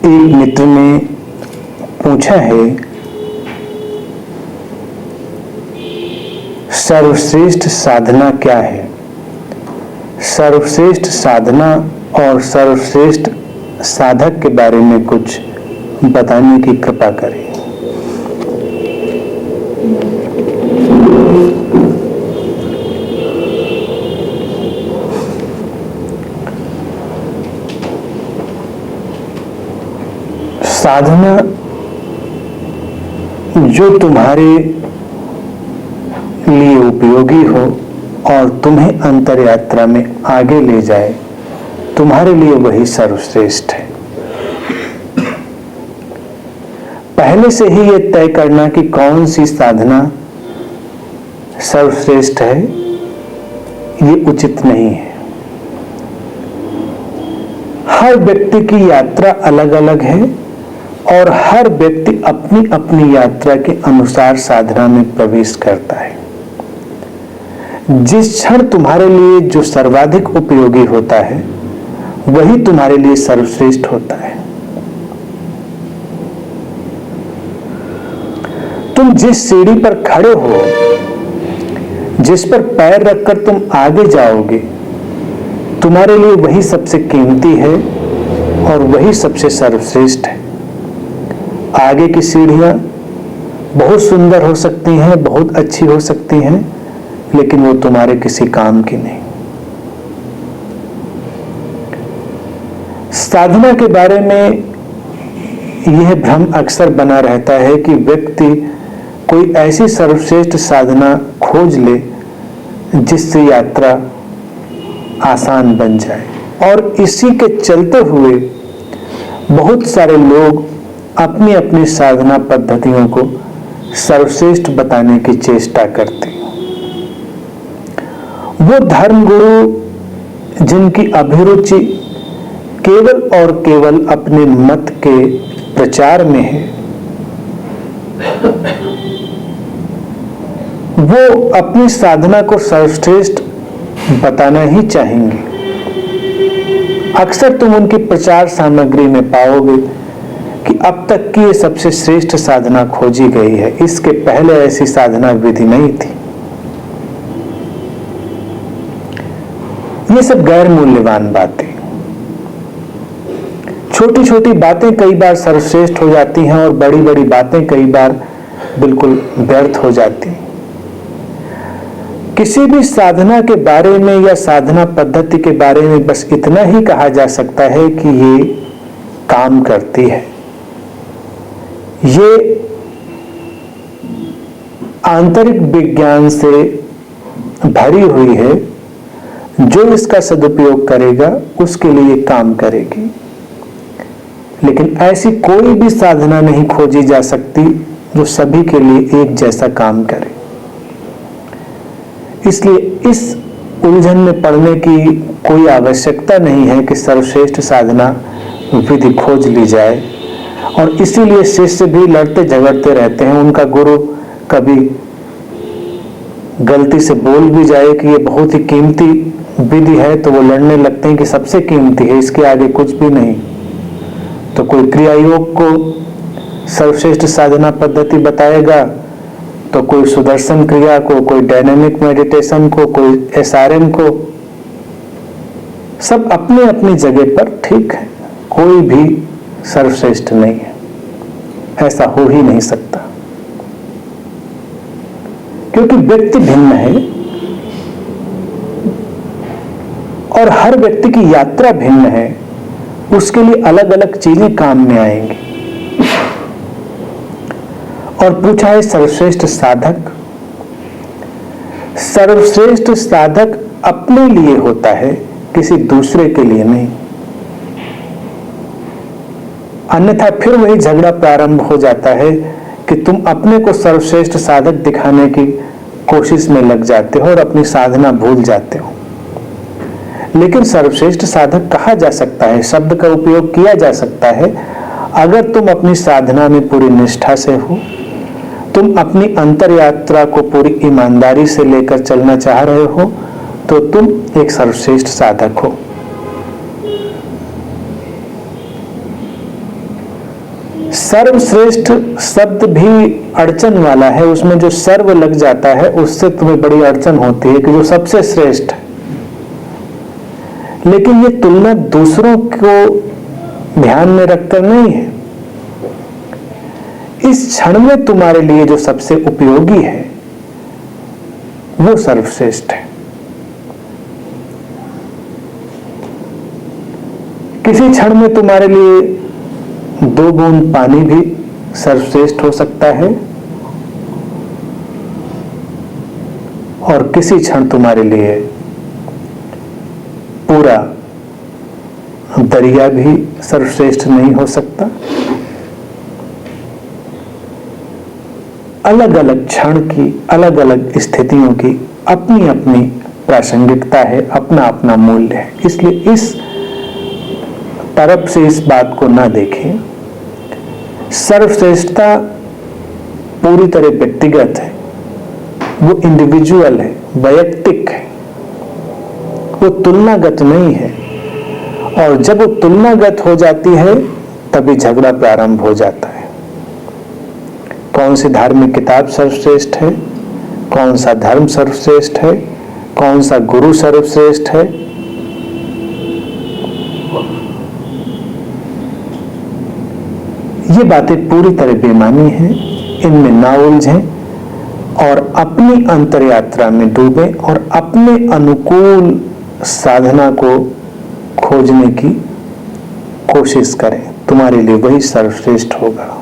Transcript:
एक मित्र ने पूछा है, सर्वश्रेष्ठ साधना क्या है? सर्वश्रेष्ठ साधना और सर्वश्रेष्ठ साधक के बारे में कुछ बताने की कृपा करें। साधना जो तुम्हारे लिए उपयोगी हो और तुम्हें अंतर यात्रा में आगे ले जाए, तुम्हारे लिए वही सर्वश्रेष्ठ है। पहले से ही ये तय करना कि कौन सी साधना सर्वश्रेष्ठ है, ये उचित नहीं है। हर व्यक्ति की यात्रा अलग अलग है और हर व्यक्ति अपनी अपनी यात्रा के अनुसार साधना में प्रवेश करता है। जिस क्षण तुम्हारे लिए जो सर्वाधिक उपयोगी होता है, वही तुम्हारे लिए सर्वश्रेष्ठ होता है। तुम जिस सीढ़ी पर खड़े हो, जिस पर पैर रखकर तुम आगे जाओगे, तुम्हारे लिए वही सबसे कीमती है और वही सबसे सर्वश्रेष्ठ है। आगे की सीढ़ियां बहुत सुंदर हो सकती हैं, बहुत अच्छी हो सकती हैं, लेकिन वो तुम्हारे किसी काम की नहीं। साधना के बारे में यह भ्रम अक्सर बना रहता है कि व्यक्ति कोई ऐसी सर्वश्रेष्ठ साधना खोज ले जिससे यात्रा आसान बन जाए, और इसी के चलते हुए बहुत सारे लोग अपनी अपनी साधना पद्धतियों को सर्वश्रेष्ठ बताने की चेष्टा करते हैं। वो धर्मगुरु जिनकी अभिरुचि केवल और केवल अपने मत के प्रचार में है, वो अपनी साधना को सर्वश्रेष्ठ बताना ही चाहेंगे। अक्सर तुम उनकी प्रचार सामग्री में पाओगे कि अब तक की ये सबसे श्रेष्ठ साधना खोजी गई है, इसके पहले ऐसी साधना विधि नहीं थी। ये सब गैर मूल्यवान बातें, छोटी छोटी बातें कई बार सर्वश्रेष्ठ हो जाती हैं और बड़ी बड़ी बातें कई बार बिल्कुल व्यर्थ हो जाती हैं। किसी भी साधना के बारे में या साधना पद्धति के बारे में बस इतना ही कहा जा सकता है कि ये काम करती है, ये आंतरिक विज्ञान से भरी हुई है, जो इसका सदुपयोग करेगा उसके लिए काम करेगी। लेकिन ऐसी कोई भी साधना नहीं खोजी जा सकती जो सभी के लिए एक जैसा काम करे। इसलिए इस उलझन में पड़ने की कोई आवश्यकता नहीं है कि सर्वश्रेष्ठ साधना विधि खोज ली जाए, और इसीलिए शिष्य भी लड़ते झगड़ते रहते हैं। उनका गुरु कभी गलती से बोल भी जाए कि ये बहुत ही कीमती विधि है, तो वो लड़ने लगते हैं कि सबसे कीमती है, इसके आगे कुछ भी नहीं। तो कोई क्रिया योग को सर्वश्रेष्ठ साधना पद्धति बताएगा, तो कोई सुदर्शन क्रिया को, कोई डायनेमिक मेडिटेशन को, कोई SRM को। सब अपनी अपनी जगह पर ठीक है, कोई भी सर्वश्रेष्ठ नहीं है, ऐसा हो ही नहीं सकता, क्योंकि व्यक्ति भिन्न है और हर व्यक्ति की यात्रा भिन्न है। उसके लिए अलग अलग चीजें काम में आएंगी। और पूछा है सर्वश्रेष्ठ साधक। सर्वश्रेष्ठ साधक अपने लिए होता है, किसी दूसरे के लिए नहीं। अन्यथा फिर वही झगड़ा प्रारंभ हो जाता है कि तुम अपने को सर्वश्रेष्ठ साधक दिखाने की कोशिश में लग जाते हो और अपनी साधना भूल जाते हो। लेकिन सर्वश्रेष्ठ साधक कहा जा सकता है, शब्द का उपयोग किया जा सकता है, अगर तुम अपनी साधना में पूरी निष्ठा से हो, तुम अपनी अंतर यात्रा को पूरी ईमानदारी से लेकर चलना चाह रहे हो, तो तुम एक सर्वश्रेष्ठ साधक हो। सर्वश्रेष्ठ शब्द भी अड़चन वाला है, उसमें जो सर्व लग जाता है उससे तुम्हें बड़ी अड़चन होती है कि जो सबसे श्रेष्ठ है। लेकिन ये तुलना दूसरों को ध्यान में रखकर नहीं है। इस क्षण में तुम्हारे लिए जो सबसे उपयोगी है वो सर्वश्रेष्ठ है। किसी क्षण में तुम्हारे लिए 2 बूंद पानी भी सर्वश्रेष्ठ हो सकता है और किसी क्षण तुम्हारे लिए पूरा दरिया भी सर्वश्रेष्ठ नहीं हो सकता। अलग अलग क्षण की, अलग अलग स्थितियों की अपनी अपनी प्रासंगिकता है, अपना अपना मूल्य है। इसलिए इस तरफ से इस बात को ना देखें। सर्वश्रेष्ठता पूरी तरह व्यक्तिगत है, वो इंडिविजुअल है, वैयक्तिक है, वो तुलनागत नहीं है। और जब वो तुलनागत हो जाती है तभी झगड़ा प्रारंभ हो जाता है। कौन सी धार्मिक किताब सर्वश्रेष्ठ है, कौन सा धर्म सर्वश्रेष्ठ है, कौन सा गुरु सर्वश्रेष्ठ है, ये बातें पूरी तरह बेमानी हैं। इनमें ना उलझें और अपनी अंतर यात्रा में डूबें और अपने अनुकूल साधना को खोजने की कोशिश करें। तुम्हारे लिए वही सर्वश्रेष्ठ होगा।